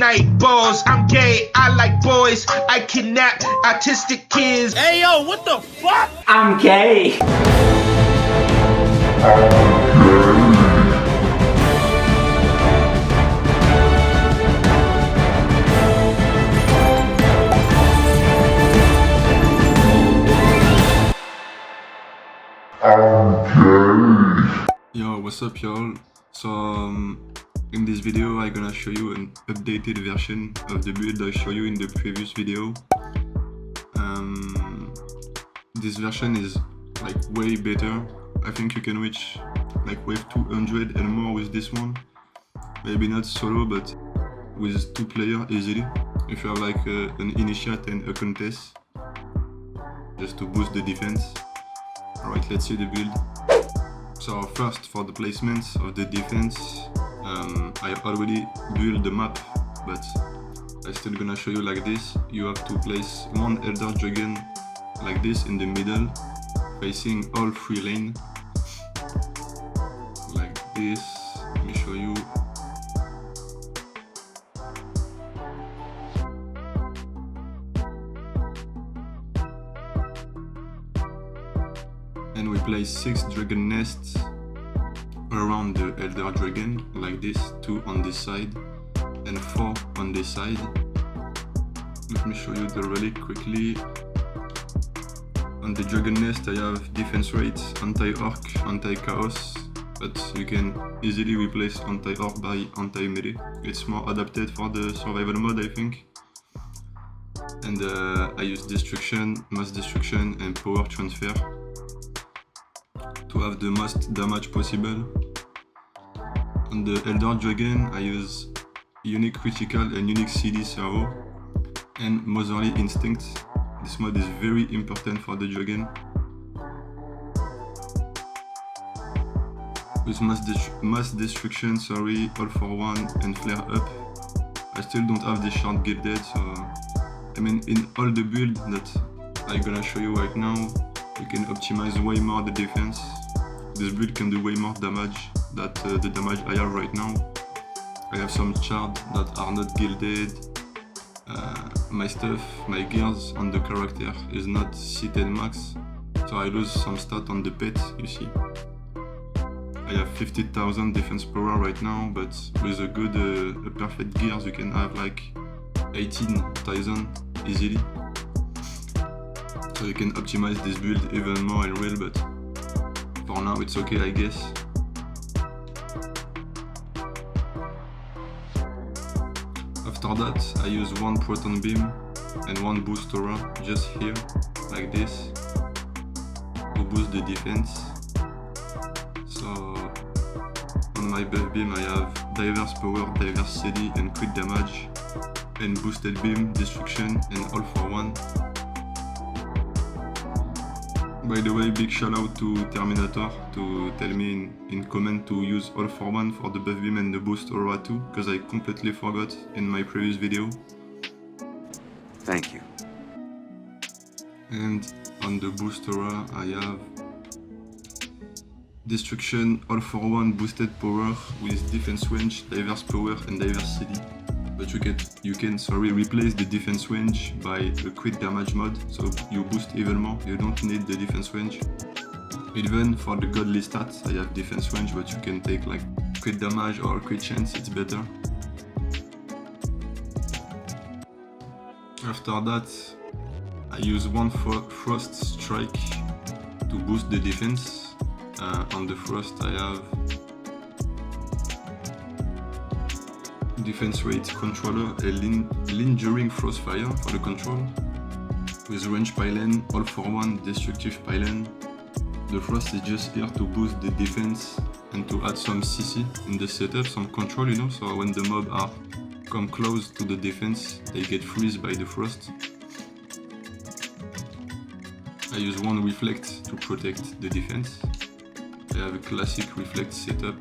night balls. I'm gay, I like boys. I kidnap autistic kids. Hey yo, what the fuck? I'm gay. Yo, what's up y'all? So in this video I'm gonna show you an updated version of the build I showed you in the previous video. This version is like way better. I think you can reach like wave 200 and more with this one. Maybe not solo, but with 2 players easily. If you have like an initiate and a contest, just to boost the defense. Alright, let's see the build. So first, for the placements of the defense, I already built the map, but I'm still gonna show you like this. You have to place one Elder Dragon like this in the middle, facing all 3 lanes. Like this. Let me show you. And we place 6 dragon nests around the Elder Dragon, like this, 2 on this side and 4 on this side. Let me show you the relic quickly. On the dragon nest I have defense rates, anti-orc, anti-chaos, but you can easily replace anti-orc by anti-melee. It's more adapted for the survival mode, I think. And I use destruction, mass destruction and power transfer to have the most damage possible. On the Elder Dragon I use unique critical and unique CD servo and motherly instinct. This mod is very important for the dragon. With mass destruction, sorry, all for one and flare up. I still don't have the shard gilded, so I mean in all the build that I'm gonna show you right now, you can optimize way more the defense. This build can do way more damage than the damage I have right now. I have some shards that are not gilded. My stuff, my gears on the character is not seated max, so I lose some stat on the pet, you see. I have 50,000 defense power right now, but with a good, a perfect gears you can have like 18,000 easily. So you can optimize this build even more in real, but for now it's okay, I guess. After that, I use 1 proton beam and 1 boost aura just here, like this, to boost the defense. So on my buff beam I have diverse power, diverse CD and crit damage, and boosted beam, destruction and all for one. By the way, big shout out to Terminator to tell me in comment to use all for one for the buff beam and the boost aura too, because I completely forgot in my previous video. Thank you. And on the boost aura I have destruction, all for one, boosted power with defense range, diverse power and diverse CD. But you can replace the defense range by a crit damage mod, so you boost even more. You don't need the defense range. Even for the godly stats I have defense range, but you can take like crit damage or crit chance, it's better. After that I use 1 frost strike to boost the defense. On the frost I have defense rate controller, a lingering frostfire for the control, with range pylon, all for one, destructive pylon. The frost is just here to boost the defense and to add some CC in the setup, some control, you know, so when the mob are come close to the defense, they get freeze by the frost. I use 1 reflect to protect the defense. I have a classic reflect setup.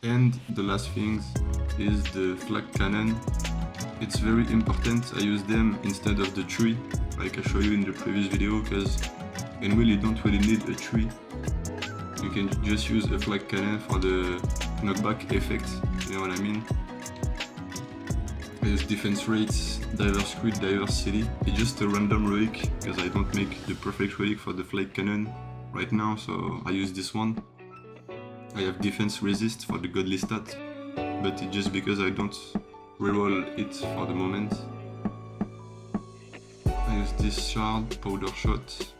And the last thing is the Flak cannon. It's very important. I use them instead of the tree, like I showed you in the previous video, because in real you don't really need a tree. You can just use a Flak cannon for the knockback effect, you know what I mean? I use defense rates, diverse crit, diverse city. It's just a random relic because I don't make the perfect relic for the Flak cannon right now, so I use this one. I have defense resist for the godly stat, but it's just because I don't reroll it for the moment. I use this shard, powder shot,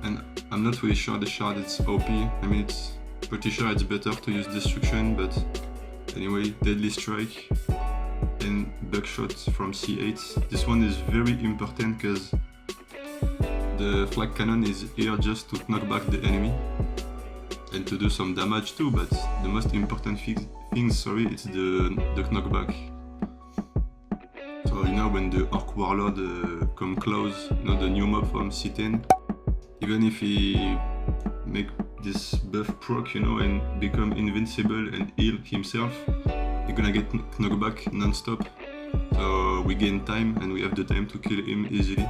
and I'm not really sure the shard is OP. I mean, it's pretty sure it's better to use destruction, but anyway, deadly strike and buckshot from C8. This one is very important because the Flak cannon is here just to knock back the enemy and to do some damage too, but the most important thing it's the knockback. So you know, when the Orc Warlord come close, you know, the new mob from C10, even if he make this buff proc, you know, and become invincible and heal himself, he's gonna get knockback non-stop. So we gain time and we have the time to kill him easily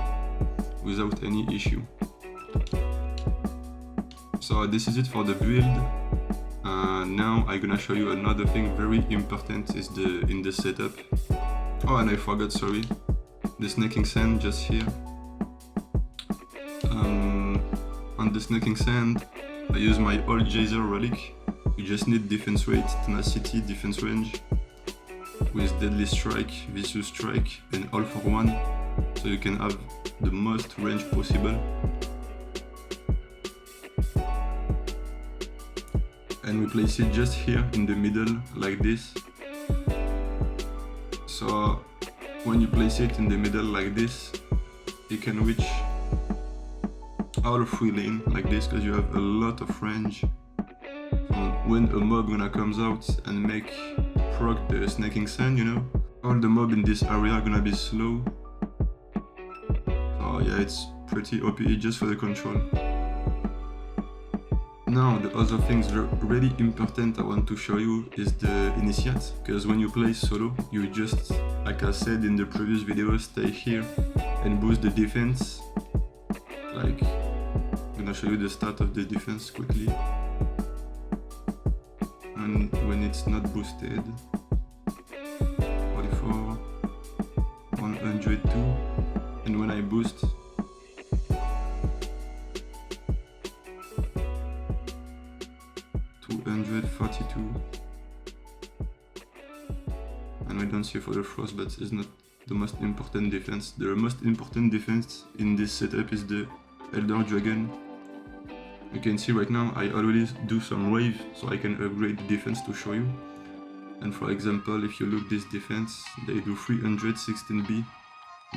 without any issue. So this is it for the build. Now I'm gonna show you another thing very important is in the setup. Oh, and I forgot, sorry, the snaking sand just here. On the snaking sand, I use my old Jazer relic. You just need defense rate, tenacity, defense range with deadly strike, vicious strike, and all for one, so you can have the most range possible. And we place it just here in the middle like this. So when you place it in the middle like this, you can reach all 3 lanes like this because you have a lot of range. When a mob gonna comes out and make proc the snaking sand, you know, all the mob in this area are gonna be slow. So yeah, it's pretty OP just for the control. Now the other things really important I want to show you is the initiate, because when you play solo, you just, like I said in the previous video, stay here and boost the defense. Like, I'm gonna show you the stat of the defense quickly. And when it's not boosted, 44, 102, and when I boost, 242. And we don't see for the frost, but it's not the most important defense. The most important defense in this setup is the Elder Dragon. You can see right now I already do some wave, so I can upgrade the defense to show you. And for example, if you look this defense, they do 316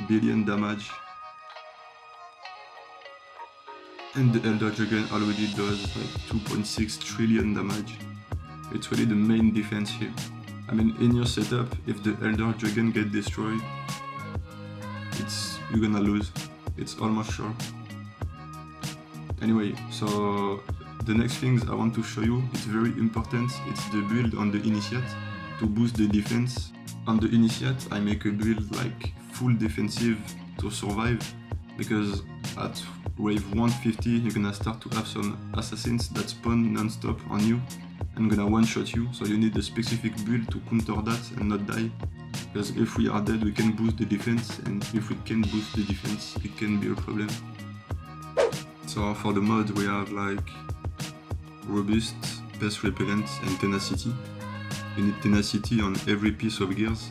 billion damage. And the Elder Dragon already does like 2.6 trillion damage. It's really the main defense here. I mean, in your setup, if the Elder Dragon get destroyed, you're gonna lose. It's almost sure. Anyway, so the next things I want to show you, it's very important. It's the build on the initiate to boost the defense. On the initiate, I make a build like full defensive to survive, because at wave 150 you're gonna start to have some assassins that spawn non-stop on you and gonna one-shot you, so you need a specific build to counter that and not die, because if we are dead we can boost the defense, and if we can't boost the defense it can be a problem. So for the mod we have like robust, pest repellent and tenacity. You need tenacity on every piece of gears.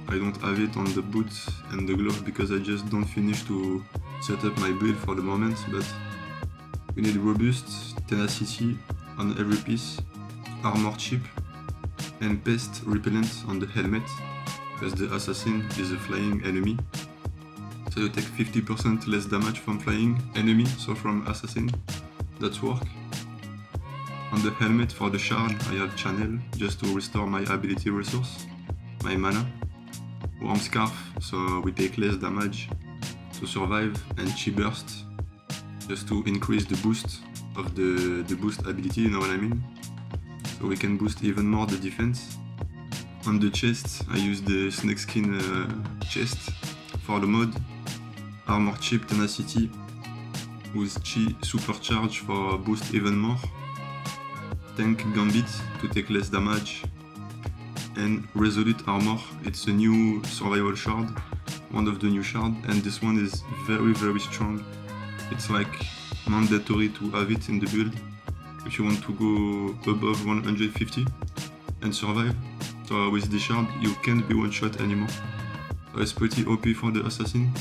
I don't have it on the boots and the glove because I just don't finish to set up my build for the moment, but we need robust, tenacity on every piece, armor chip and pest repellent on the helmet, because the assassin is a flying enemy. So you take 50% less damage from flying enemy, so from assassin, that's work. On the helmet for the shard I have channel, just to restore my ability resource, my mana. Worm scarf, so we take less damage to survive, and chi burst, just to increase the boost of the boost ability, you know what I mean? So we can boost even more the defense. On the chest, I use the snakeskin chest for the mod, armor chip, tenacity, with Chi Supercharge for boost even more, Tank Gambit to take less damage, and Resolute Armor. It's a new survival shard, one of the new shards, and this one is very strong. It's like mandatory to have it in the build if you want to go above 150 and survive. So with this shard you can't be one shot anymore. So it's pretty OP for the assassin.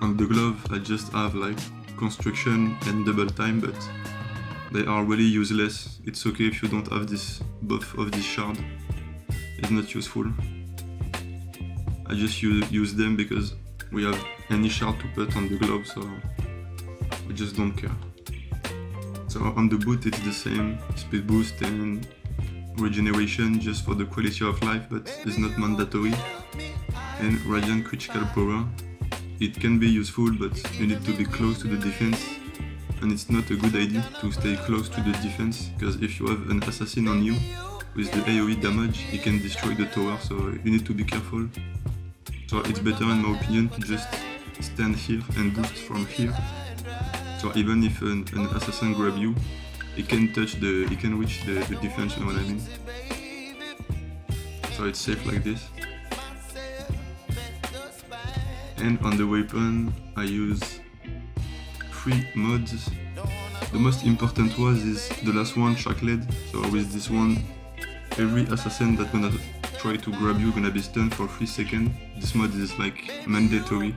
On the glove I just have like construction and double time, but they are really useless. It's okay if you don't have this buff of this shard. It's not useful. I just use them because we have any shard to put on the glove, so we just don't care. So on the boot it's the same, speed boost and regeneration just for the quality of life, but it's not mandatory. And radiant critical power. It can be useful, but you need to be close to the defense, and it's not a good idea to stay close to the defense, because if you have an assassin on you with the AoE damage, he can destroy the tower, so you need to be careful. So it's better in my opinion to just stand here and boost from here. So even if an assassin grab you, he can reach the defense, you know what I mean? So it's safe like this. And on the weapon I use 3 mods. The most important one is the last one, Shackled. So with this one, every assassin that's gonna try to grab you gonna be stunned for 3 seconds. This mod is like mandatory.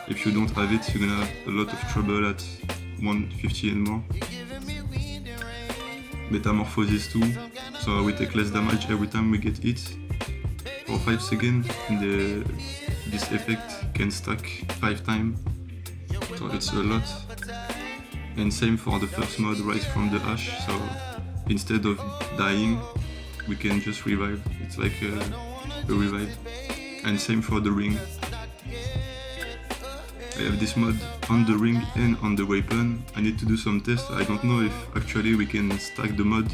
If you don't have it, you're gonna have a lot of trouble at 150 and more. Metamorphosis too, so we take less damage every time we get hit for 5 seconds, and this effect can stack 5 times, so it's a lot. And same for the first mod, Rise from the Ash, so instead of dying we can just revive. It's like a revive. And same for the ring. I have this mod on the ring and on the weapon. I need to do some tests. I don't know if actually we can stack the mod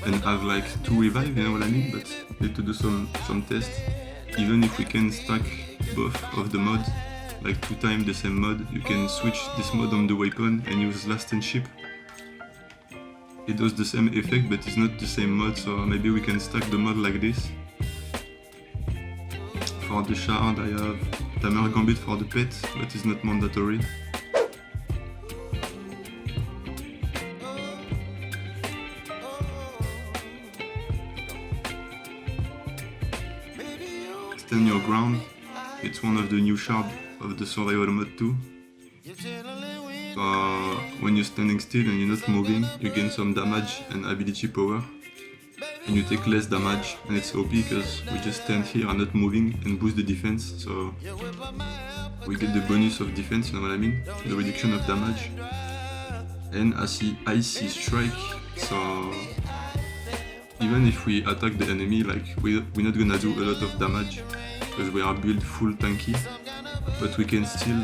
and have like 2 revive, you know what I mean? But I need to do some tests. Even if we can stack both of the mod, like 2 times the same mod, you can switch this mod on the weapon and use Last and Ship. It does the same effect, but it's not the same mod, so maybe we can stack the mod like this. For the shard I have Tamer Gambit for the pet, but it's not mandatory. Stand your ground. It's one of the new shards of the survival mode too. So when you're standing still and you're not moving, you gain some damage and ability power, and you take less damage, and it's OP because we just stand here and not moving and boost the defense, so we get the bonus of defense, you know what I mean? The reduction of damage. And Icy Strike, so even if we attack the enemy, like we're not gonna do a lot of damage because we are built full tanky, but we can still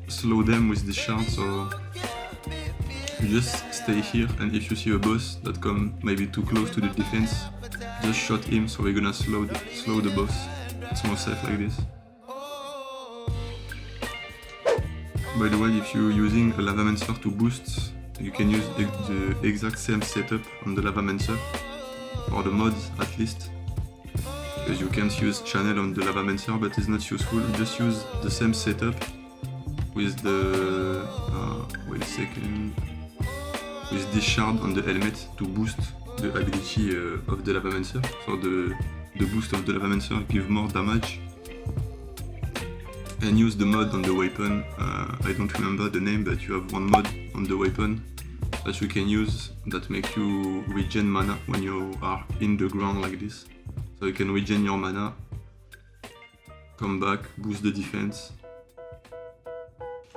slow them with this shard, so you just stay here, and if you see a boss that come maybe too close to the defense, just shot him, so we're gonna slow the boss. It's more safe like this. By the way, if you're using a Lavamancer to boost, you can use the exact same setup on the Lavamancer, or the mods at least, because you can't use channel on the Lavamancer, but it's not useful. Just use the same setup with the wait a second, with this shard on the helmet to boost the ability of the Lavamancer. So the boost of the Lavamancer give more damage. And use the mod on the weapon. I don't remember the name, but you have one mod on the weapon that you can use that make you regen mana when you are in the ground like this. So you can regen your mana, come back, boost the defense,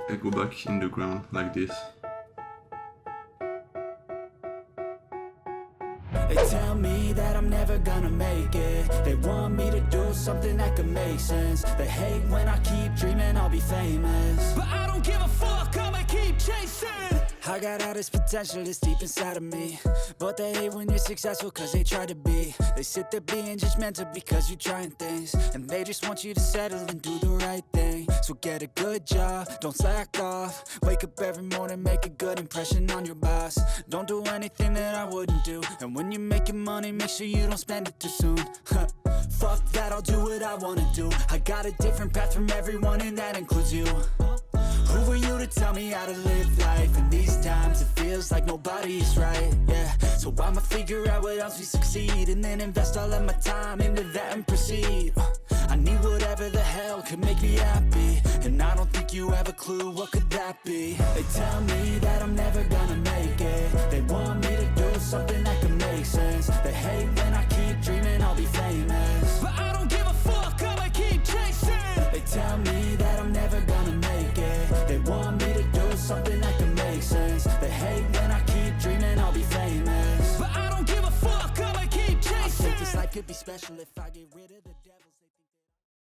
and go back in the ground like this. They tell me that I'm never gonna make it. They want me to do something that could make sense. They hate when I keep dreaming I'll be famous, but I don't give a fuck, I'ma keep chasing. I got all this potential that's deep inside of me, but they hate when you're successful cause they try to be. They sit there being judgmental because you're trying things, and they just want you to settle and do the right thing. So get a good job, don't slack off. Wake up every morning, make a good impression on your boss. Don't do anything that I wouldn't do, and when you're making money, make sure you don't spend it too soon. Fuck that, I'll do what I wanna do. I got a different path from everyone, and that includes you. Who are you to tell me how to live life? In these times it feels like nobody's right, yeah. So I'ma figure out what else we succeed, and then invest all of my time into that and proceed. I need whatever the hell could make me happy, and I don't think you have a clue what could that be. They tell me that I'm never gonna make it. They want me to do something that can make sense. They hate when I keep dreaming I'll be famous, but I don't give a fuck, I'ma keep chasing. They tell me that I'm never gonna make it. They want me to do something that can make sense. They hate when I keep dreaming I'll be famous, but I don't give a fuck, I'ma keep chasing. I think this life could be special if I get rid of the devil.